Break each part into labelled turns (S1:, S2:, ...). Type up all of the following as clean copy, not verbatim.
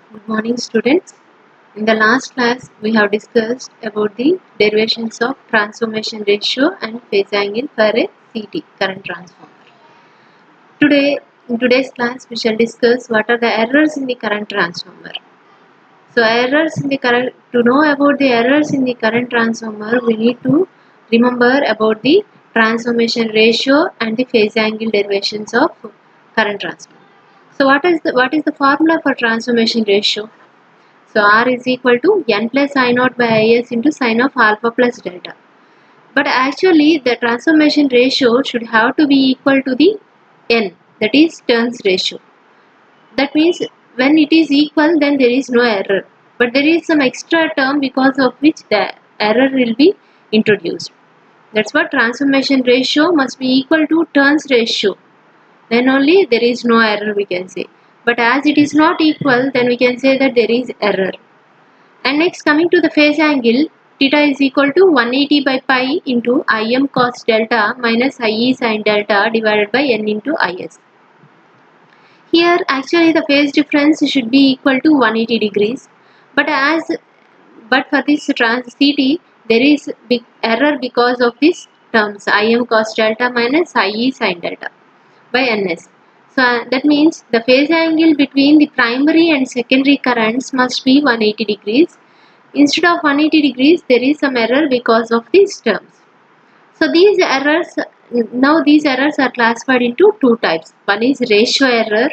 S1: Good morning, students. In the last class, we have discussed about the derivations of transformation ratio and phase angle for a CT, current transformer. In today's class, we shall discuss what are the errors in the current transformer. So, to know about the errors in the current transformer, we need to remember about the transformation ratio and the phase angle derivations of current transformer. So, what is the formula for transformation ratio? So R is equal to n plus I naught by Is into sine of alpha plus delta. But actually the transformation ratio should have to be equal to the n, that is turns ratio. That means when it is equal, then there is no error. But there is some extra term because of which the error will be introduced. That's what transformation ratio must be equal to turns ratio. Then only there is no error, we can say. But as it is not equal, then we can say that there is error. And next, coming to the phase angle, theta is equal to 180 by pi into Im cos delta minus Ie sin delta divided by n into Is. Here actually the phase difference should be equal to 180 degrees. But for this CT, there is big error because of these terms Im cos delta minus Ie sin delta by ns. So that means the phase angle between the primary and secondary currents must be 180 degrees. Instead of 180 degrees, there is some error because of these terms. So these errors are classified into two types. One is ratio error.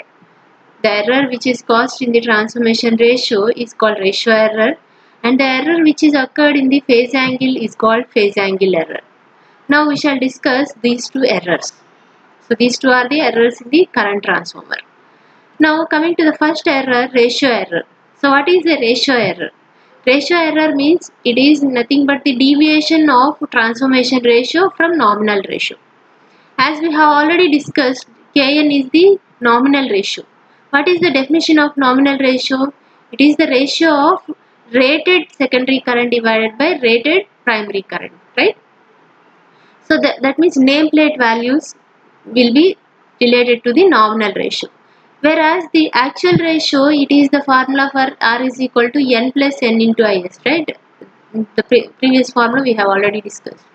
S1: The error which is caused in the transformation ratio is called ratio error, and the error which is occurred in the phase angle is called phase angle error. Now we shall discuss these two errors. So these two are the errors in the current transformer. Now coming to the first error, ratio error. So what is the ratio error? Ratio error means it is nothing but the deviation of transformation ratio from nominal ratio. As we have already discussed, Kn is the nominal ratio. What is the definition of nominal ratio? It is the ratio of rated secondary current divided by rated primary current, right? So that means nameplate values will be related to the nominal ratio. Whereas the actual ratio, it is the formula for R is equal to n plus n into Is, right? The previous formula we have already discussed.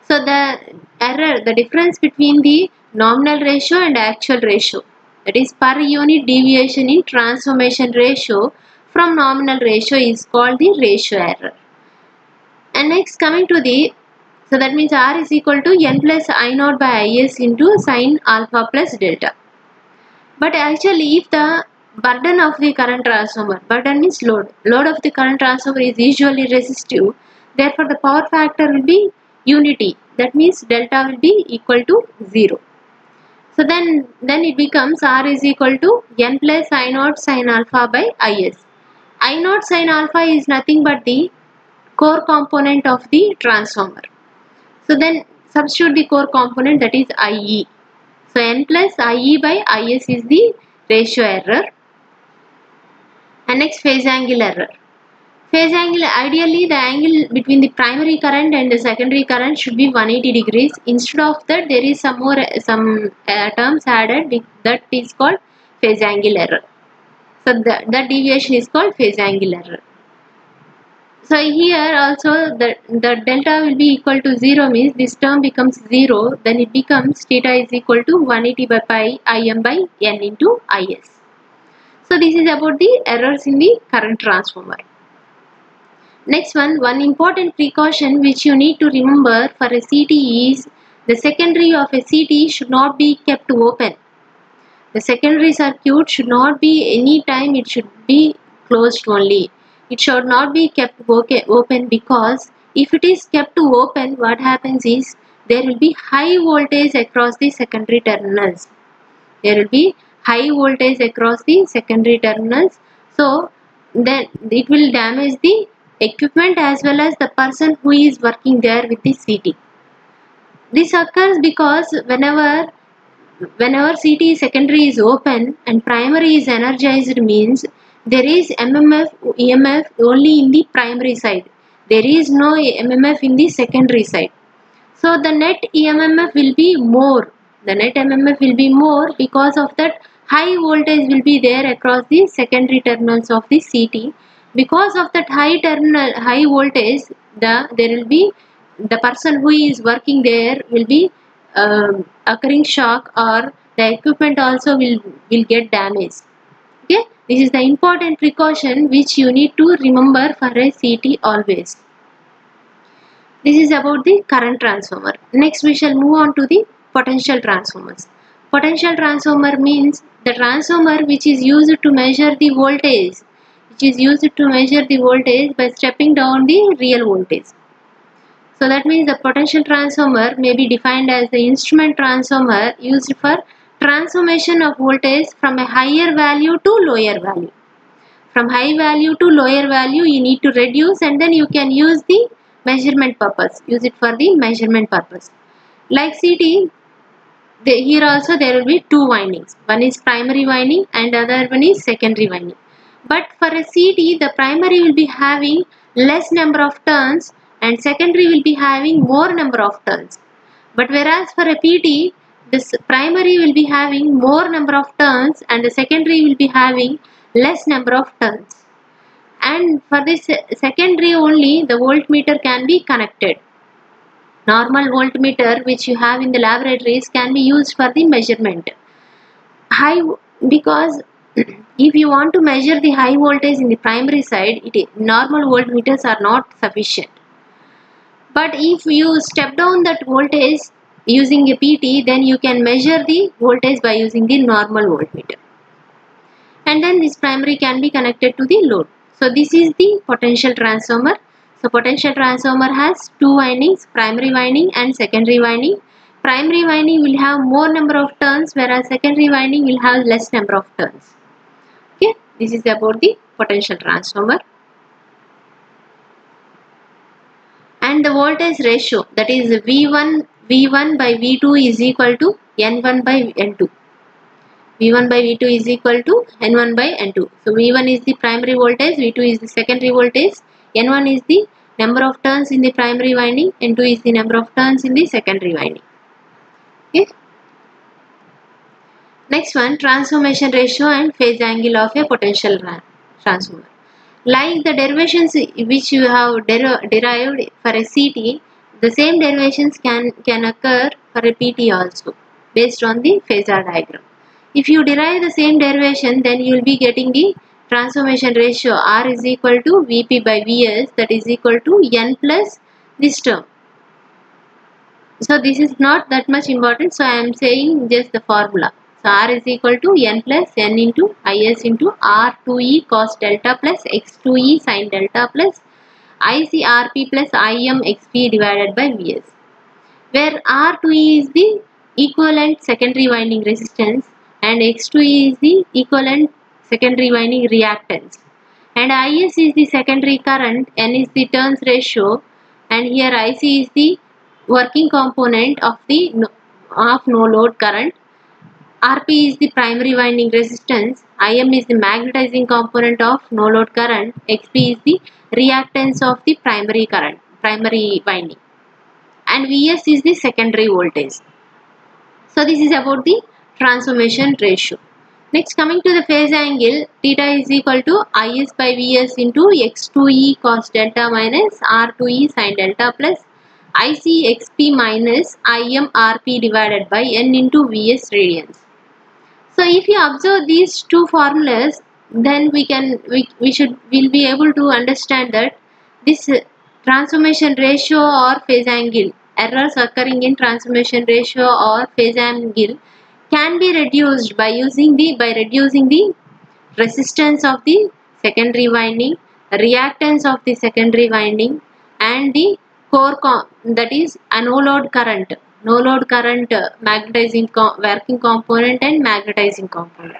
S1: So the difference between the nominal ratio and actual ratio, that is per unit deviation in transformation ratio from nominal ratio, is called the ratio error. And next coming to the, so that means R is equal to n plus I naught by Is into sine alpha plus delta. But actually if the burden of the current transformer, burden means load of the current transformer is usually resistive, therefore the power factor will be unity, that means delta will be equal to 0. So then it becomes R is equal to n plus I naught sin alpha by Is. I naught sin alpha is nothing but the core component of the transformer. So then substitute the core component, that is IE. So n plus IE by Is is the ratio error. And next, phase angle error. Phase angle, ideally the angle between the primary current and the secondary current should be 180 degrees. Instead of that, there is some terms added, that is called phase angle error. So that deviation is called phase angle error. So here also the delta will be equal to 0, means this term becomes 0, then it becomes theta is equal to 180 by pi Im by n into Is. So this is about the errors in the current transformer. Next one important precaution which you need to remember for a CT is the secondary of a CT should not be kept open. The secondary circuit should not be any time, it should be closed only. It should not be kept open, because if it is kept open, what happens is there will be high voltage across the secondary terminals. There will be high voltage across the secondary terminals. So then it will damage the equipment as well as the person who is working there with the CT. This occurs because whenever CT secondary is open and primary is energized, means there is EMF only in the primary side. There is no MMF in the secondary side. So the net EMF will be more. The net MMF will be more because of that high voltage will be there across the secondary terminals of the CT. Because of that high voltage, there will be the person who is working there will be occurring shock, or the equipment also will get damaged. Okay, this is the important precaution which you need to remember for a CT always. This is about the current transformer. Next we shall move on to the potential transformers. Potential transformer means the transformer which is used to measure the voltage, by stepping down the real voltage. So that means the potential transformer may be defined as the instrument transformer used for transformation of voltage from a higher value to lower value. From high value to lower value you need to reduce, and then you can use the measurement purpose. Use it for the measurement purpose. Like CT, here also there will be two windings. One is primary winding and other one is secondary winding. But for a CT, the primary will be having less number of turns and secondary will be having more number of turns. But whereas for a PT, this primary will be having more number of turns and the secondary will be having less number of turns. And for this secondary only, the voltmeter can be connected. Normal voltmeter which you have in the laboratories can be used for the measurement. Because if you want to measure the high voltage in the primary side, normal voltmeters are not sufficient. But if you step down that voltage using a PT, then you can measure the voltage by using the normal voltmeter. And then this primary can be connected to the load. So this is the potential transformer. So potential transformer has two windings, primary winding and secondary winding. Primary winding will have more number of turns, whereas secondary winding will have less number of turns. Okay, this is about the potential transformer. And the voltage ratio, that is V1 by V2 is equal to N1 by N2. V1 by V2 is equal to N1 by N2. So V1 is the primary voltage, V2 is the secondary voltage, N1 is the number of turns in the primary winding, N2 is the number of turns in the secondary winding. Okay. Next one, transformation ratio and phase angle of a potential transformer. Like the derivations which you have derived for a CT, the same derivations can occur for a PT also based on the phasor diagram. If you derive the same derivation, then you will be getting the transformation ratio R is equal to Vp by Vs, that is equal to N plus this term. So this is not that much important, so I am saying just the formula. So R is equal to N plus N into Is into R2E cos delta plus X2E sin delta plus ICRP plus IMXP divided by Vs, where R2E is the equivalent secondary winding resistance and X2E is the equivalent secondary winding reactance, and Is is the secondary current, N is the turns ratio, and here Ic is the working component of no load current. Rp is the primary winding resistance, Im is the magnetizing component of no load current, Xp is the reactance of the primary winding, and Vs is the secondary voltage. So this is about the transformation ratio. Next, coming to the phase angle, theta is equal to Is by Vs into X2E cos delta minus R2E sin delta plus ICXP minus IMRP divided by N into Vs radians. So if you observe these two formulas, then we'll be able to understand that this transformation ratio or phase angle, errors occurring in transformation ratio or phase angle can be reduced by reducing the resistance of the secondary winding, reactance of the secondary winding, and the that is a no load current, magnetizing working component and magnetizing component.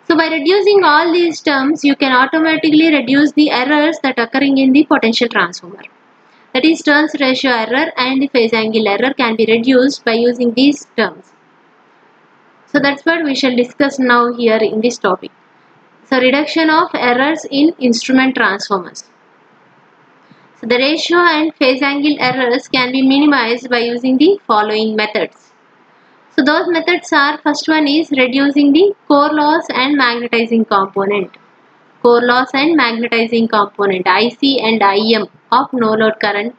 S1: So by reducing all these terms, you can automatically reduce the errors that occurring in the potential transformer. That is, turns ratio error and the phase angle error can be reduced by using these terms. So that's what we shall discuss now here in this topic. So reduction of errors in instrument transformers. So the ratio and phase angle errors can be minimized by using the following methods. So those methods are, first one is reducing the core loss and magnetizing component. Core loss and magnetizing component, IC and IM of no load current.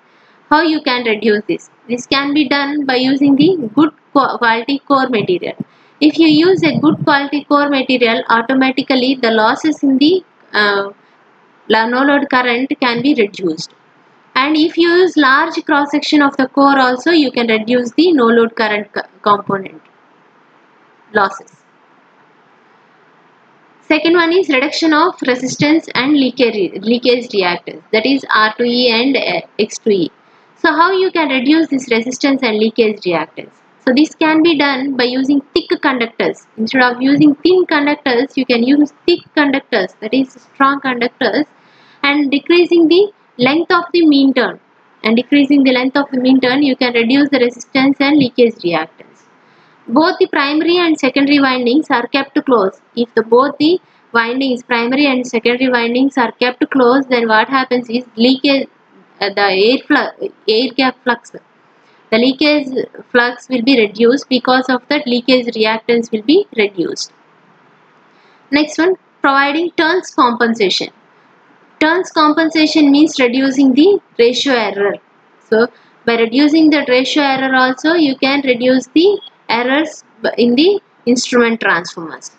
S1: How you can reduce this? This can be done by using the good quality core material. If you use a good quality core material, automatically the losses in the no load current can be reduced. And if you use large cross section of the core also, you can reduce the no load current component losses. Second one is reduction of resistance and leakage reactance, that is R2E and X2E. So how you can reduce this resistance and leakage reactance? So this can be done by using thick conductors. Instead of using thin conductors, you can use thick conductors, that is strong conductors, and decreasing the length of the mean turn. And decreasing the length of the mean turn, you can reduce the resistance and leakage reactance. Both the primary and secondary windings are kept close. If both the windings, primary and secondary windings, are kept close, then what happens is leakage, the air gap flux, the leakage flux will be reduced. Because of that, leakage reactance will be reduced. Next one, providing turns compensation. Turns compensation means reducing the ratio error. So by reducing the ratio error also, you can reduce the errors in the instrument transformers.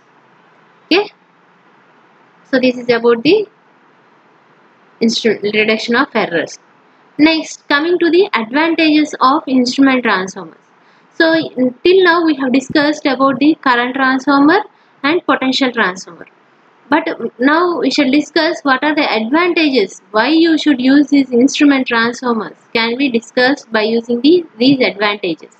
S1: Okay, so this is about the reduction of errors. Next, coming to the advantages of instrument transformers. So till now we have discussed about the current transformer and potential transformer. But now we shall discuss what are the advantages, why you should use these instrument transformers can be discussed by using these advantages.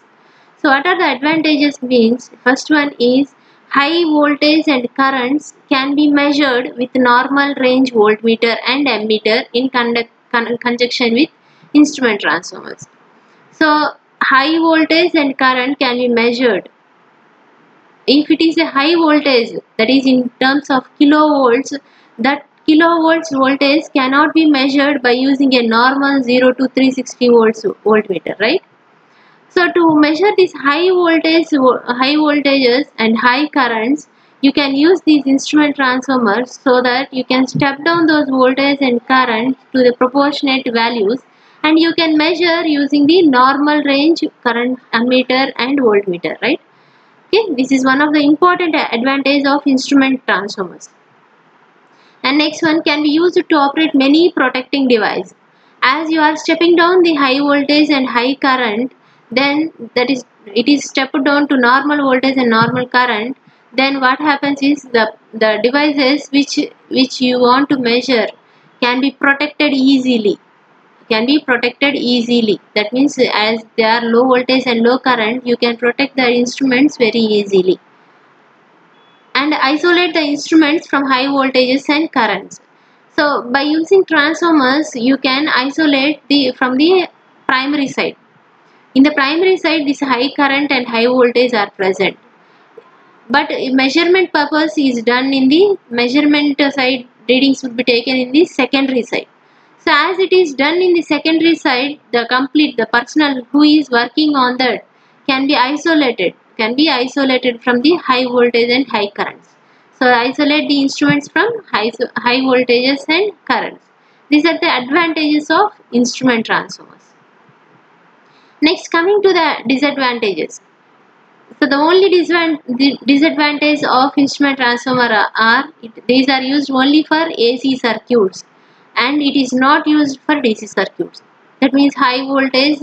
S1: So what are the advantages means, first one is high voltage and currents can be measured with normal range voltmeter and ammeter in conjunction with instrument transformers. So high voltage and current can be measured. If it is a high voltage, that is in terms of kilovolts, that kilovolts voltage cannot be measured by using a normal 0 to 360 volts voltmeter, right? So to measure these high voltages and high currents, you can use these instrument transformers so that you can step down those voltage and current to the proportionate values, and you can measure using the normal range current ammeter and voltmeter, right? Okay, this is one of the important advantages of instrument transformers. And next one, can be used to operate many protecting devices. As you are stepping down the high voltage and high current, then it is stepped down to normal voltage and normal current. Then what happens is the devices which you want to measure can be protected easily. That means as they are low voltage and low current, you can protect the instruments very easily and isolate the instruments from high voltages and currents. So by using transformers, you can isolate from the primary side. In the primary side, this high current and high voltage are present, but measurement purpose is done in the measurement side. Readings would be taken in the secondary side. So as it is done in the secondary side, the personnel who is working on that can be isolated from the high voltage and high currents. So isolate the instruments from high voltages and currents. These are the advantages of instrument transformers. Next, coming to the disadvantages. So the only disadvantage of instrument transformer these are used only for AC circuits, and it is not used for DC circuits. That means high voltage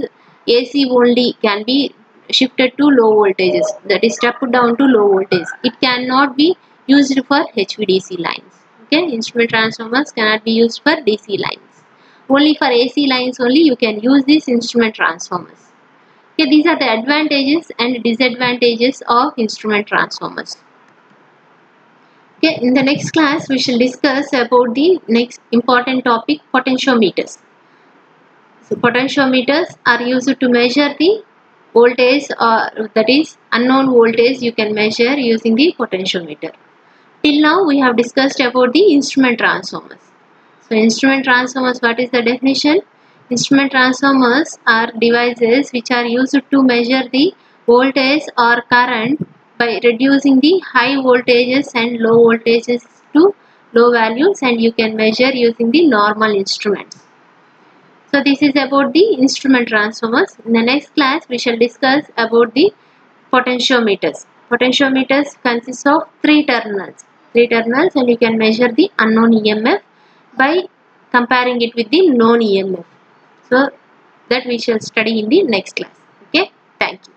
S1: AC only can be shifted to low voltages, that is stepped down to low voltage. It cannot be used for HVDC lines. Okay, instrument transformers cannot be used for DC lines. Only for AC lines only you can use these instrument transformers. Okay, these are the advantages and disadvantages of instrument transformers. Okay, in the next class we shall discuss about the next important topic, potentiometers. So potentiometers are used to measure the voltage, or that is unknown voltage you can measure using the potentiometer. Till now we have discussed about the instrument transformers. So instrument transformers, what is the definition? Instrument transformers are devices which are used to measure the voltage or current by reducing the high voltages and low voltages to low values, and you can measure using the normal instruments. So this is about the instrument transformers. In the next class we shall discuss about the potentiometers. Potentiometers consist of three terminals, and you can measure the unknown EMF by comparing it with the known EMF. So that we shall study in the next class. Okay, thank you.